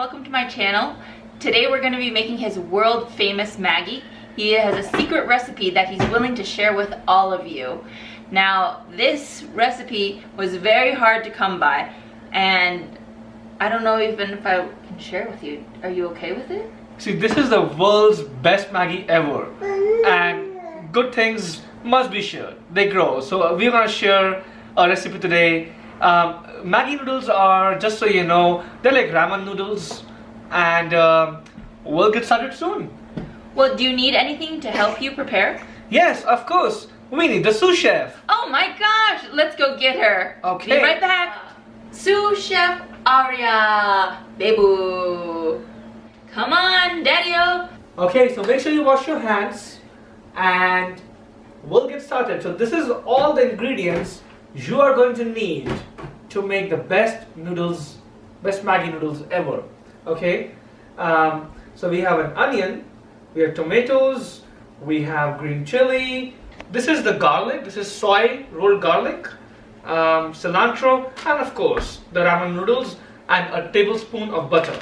welcome to my channel. Today we're going to be making his world famous Maggie. He has a secret recipe that he's willing to share with all of you. Now this recipe was very hard to come by and I don't know even if I can share it with you. Are you okay with it? See, this is the world's best Maggie ever and good things must be shared. They grow. So we're going to share a recipe today. Maggi noodles are, just so you know, they're like ramen noodles and we'll get started soon. Well, do you need anything to help you prepare? Yes, of course. We need the sous chef. Oh my gosh, let's go get her. Okay. Be right back. Sous chef Arya, babu. Come on, Daddy-o. Okay, so make sure you wash your hands and we'll get started. So this is all the ingredients you are going to need to make the best noodles, best Maggi noodles ever. Okay, so we have an onion, we have tomatoes, we have green chili, this is the garlic, this is soy rolled garlic, cilantro, and of course the ramen noodles and a tablespoon of butter.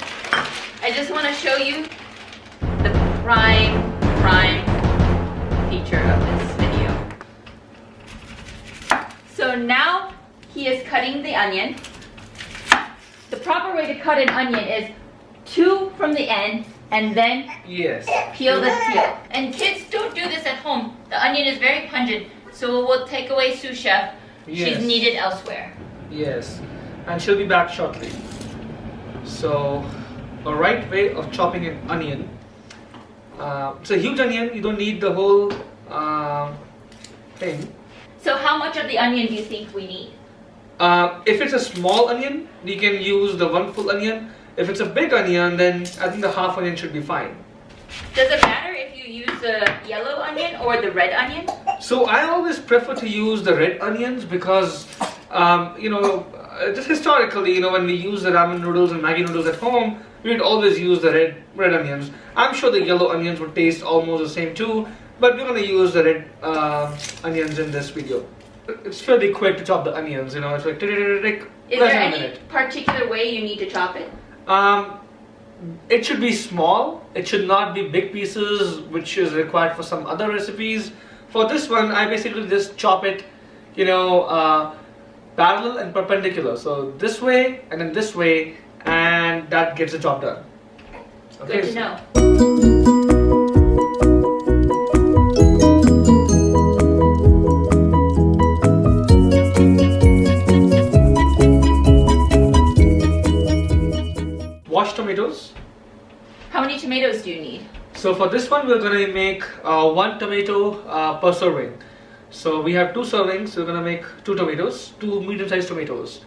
I just want to show you the prime feature of this video. So now he is cutting the onion. The proper way to cut an onion is two from the end and then peel the peel. And kids, don't do this at home. The onion is very pungent, so we'll take away sous chef. She's needed elsewhere. Yes, and she'll be back shortly. So, a right way of chopping an onion. It's a huge onion, you don't need the whole thing. So how much of the onion do you think we need? If it's a small onion, you can use the one full onion. If it's a big onion, then I think the half onion should be fine. Does it matter if you use the Yellow onion or the red onion? So I always prefer to use the red onions because, just historically, when we use the ramen noodles and Maggi noodles at home, we'd always use the red onions. I'm sure the yellow onions would taste almost the same too, but we're going to use the red onions in this video. It's fairly quick to chop the onions, it's like Is there any particular way you need to chop it? It should be small. It should not be big pieces, which is required for some other recipes. For this one, I basically just chop it, parallel and perpendicular. So this way and then this way, and that gets the job done. Okay, good to know. Washed tomatoes. How many tomatoes do you need? So for this one, we're going to make one tomato per serving. So we have 2 servings, so we're going to make 2 tomatoes, 2 medium-sized tomatoes.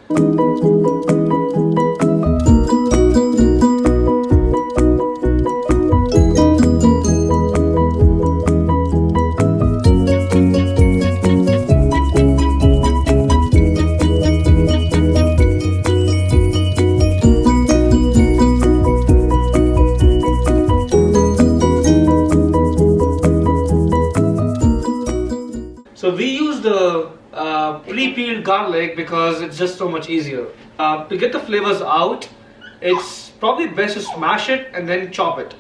So we use the pre-peeled garlic because it's just so much easier. To get the flavors out, it's probably best to smash it and then chop it.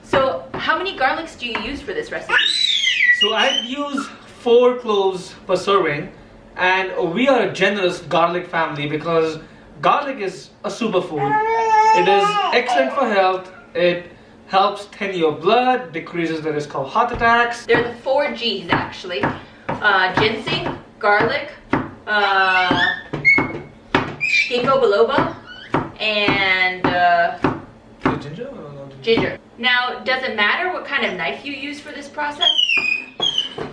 So how many garlics do you use for this recipe? So I'd use 4 cloves per serving, and we are a generous garlic family because garlic is a superfood. It is excellent for health. It helps thin your blood, decreases the risk of heart attacks. There are the 4 G's actually. Ginseng, garlic, ginkgo biloba, and ginger. Now, does it matter what kind of knife you use for this process?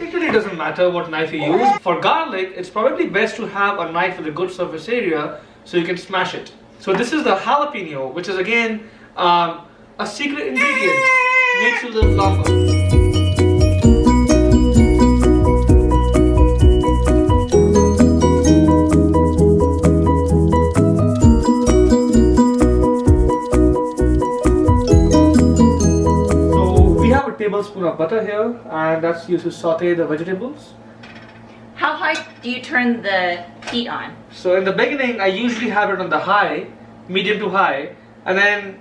It really doesn't matter what knife you use. For garlic, it's probably best to have a knife with a good surface area so you can smash it. So this is the jalapeno, which is again a secret ingredient. Makes you live longer. So we have a tablespoon of butter here, and that's used to saute the vegetables. How high do you turn the heat on? So in the beginning, I usually have it on the high, medium to high, and then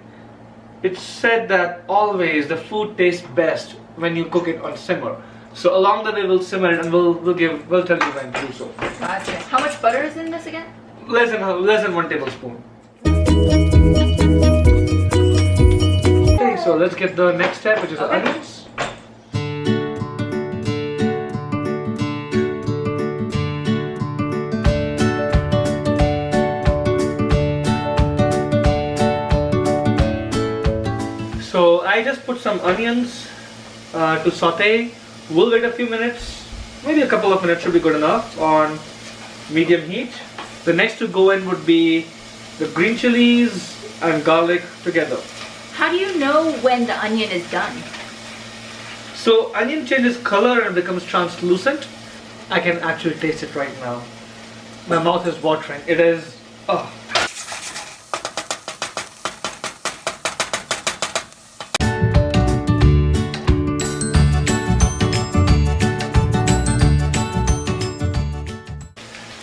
it's said that always the food tastes best when you cook it on simmer. So along the way we'll simmer it and we'll tell you when to do so. Gotcha. How much butter is in this again? Less than 1 tablespoon. Okay, so let's get the next step, which is the onions. So I just put some onions to saute. We'll wait a few minutes, maybe a couple of minutes should be good enough on medium heat. The next to go in would be the green chilies and garlic together. How do you know when the onion is done? So onion changes color and becomes translucent. I can actually taste it right now. My mouth is watering. It is, oh.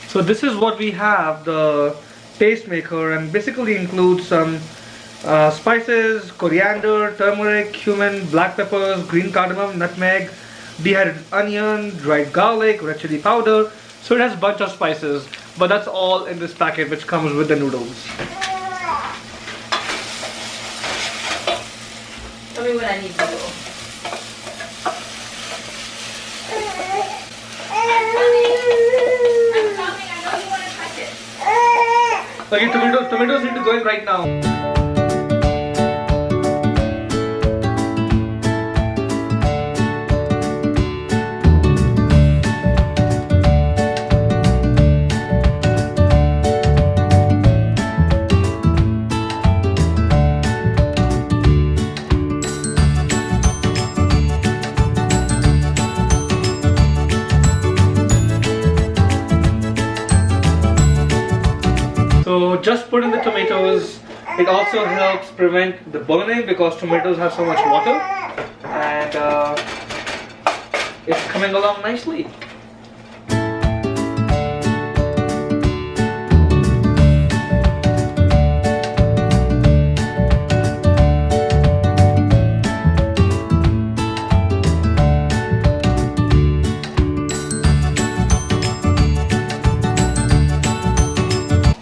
So this is what we have, the tastemaker, and basically includes some spices, coriander, turmeric, cumin, black peppers, green cardamom, nutmeg, dehydrated onion, dried garlic, red chili powder. So it has a bunch of spices, but that's all in this packet which comes with the noodles. Tell me when I need to go. Okay, tomatoes need to go in right now. So just put in the tomatoes. It also helps prevent the burning because tomatoes have so much water, and it's coming along nicely.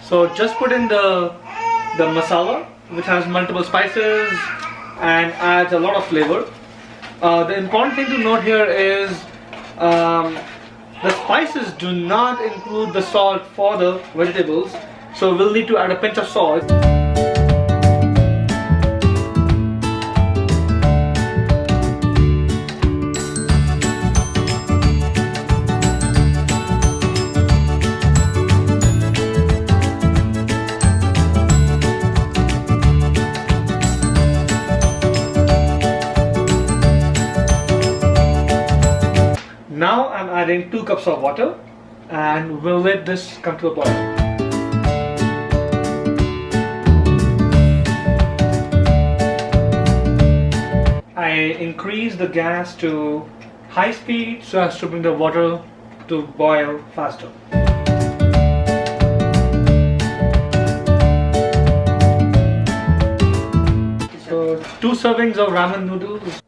So just put in the masala, which has multiple spices and adds a lot of flavor. The important thing to note here is the spices do not include the salt for the vegetables, so we'll need to add a pinch of salt. Now I'm adding 2 cups of water and we'll let this come to a boil. I increase the gas to high speed so as to bring the water to boil faster. So 2 servings of ramen noodles.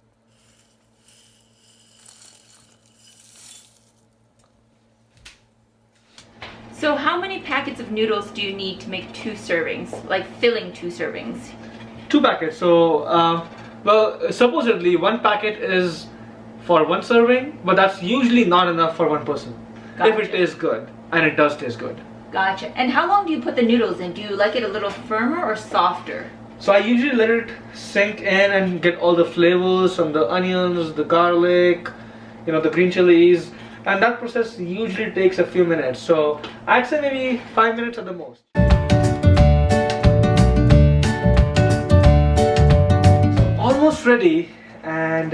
So how many packets of noodles do you need to make 2 servings, like filling 2 servings? 2 packets. So, well, supposedly 1 packet is for 1 serving, but that's usually not enough for 1 person. Gotcha. If it tastes good, and it does taste good. Gotcha. And how long do you put the noodles in? Do you like it a little firmer or softer? So I usually let it sink in and get all the flavors from the onions, the garlic, you know, the green chilies. And that process usually takes a few minutes, so I'd say maybe 5 minutes at the most. So almost ready, and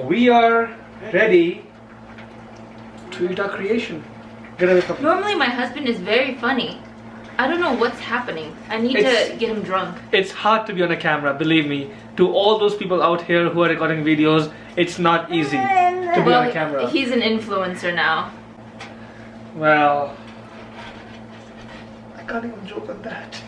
we are ready to eat our creation. Get away from me. Normally my husband is very funny. I don't know what's happening. I need to get him drunk. It's hard to be on a camera, believe me. To all those people out here who are recording videos, it's not easy. to be on Well, camera. he's an influencer now. Well, I can't even joke on that.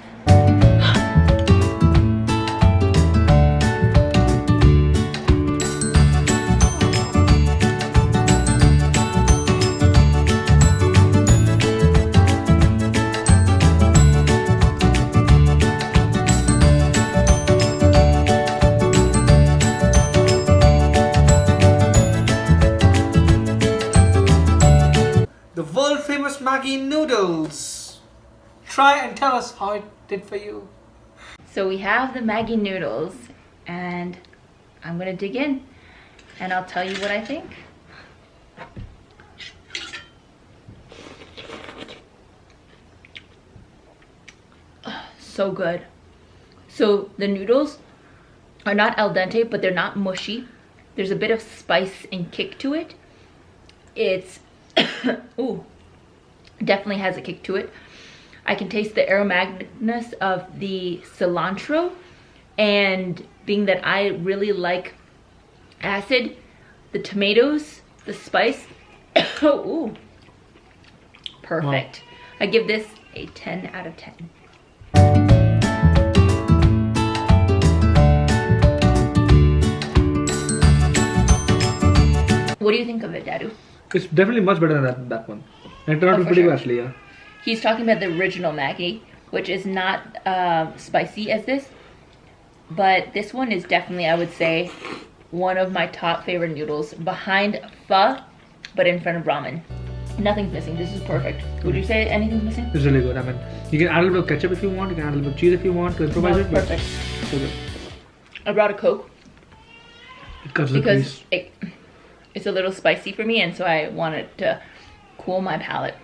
The world famous Maggi noodles. Try and tell us how it did for you. So we have the Maggi noodles, and I'm gonna dig in, and I'll tell you what I think. So good. So the noodles are not al dente, but they're not mushy. There's a bit of spice and kick to it. It's ooh, definitely has a kick to it. I can taste the aromaticness of the cilantro, and being that I really like acid, the tomatoes, the spice, ooh, perfect. Wow. I give this a 10 out of 10. What do you think of it, Dadu? It's definitely much better than that one. And it turned out pretty good actually, yeah. He's talking about the original Maggi, which is not spicy as this. But this one is definitely, I would say, one of my top favorite noodles. Behind pho, but in front of ramen. Nothing's missing. This is perfect. Would you say anything's missing? It's really good. I mean, you can add a little bit of ketchup if you want. You can add a little bit of cheese if you want to improvise it. Perfect. So good. I brought a Coke. Because it's a little spicy for me, and so I wanted to cool my palate.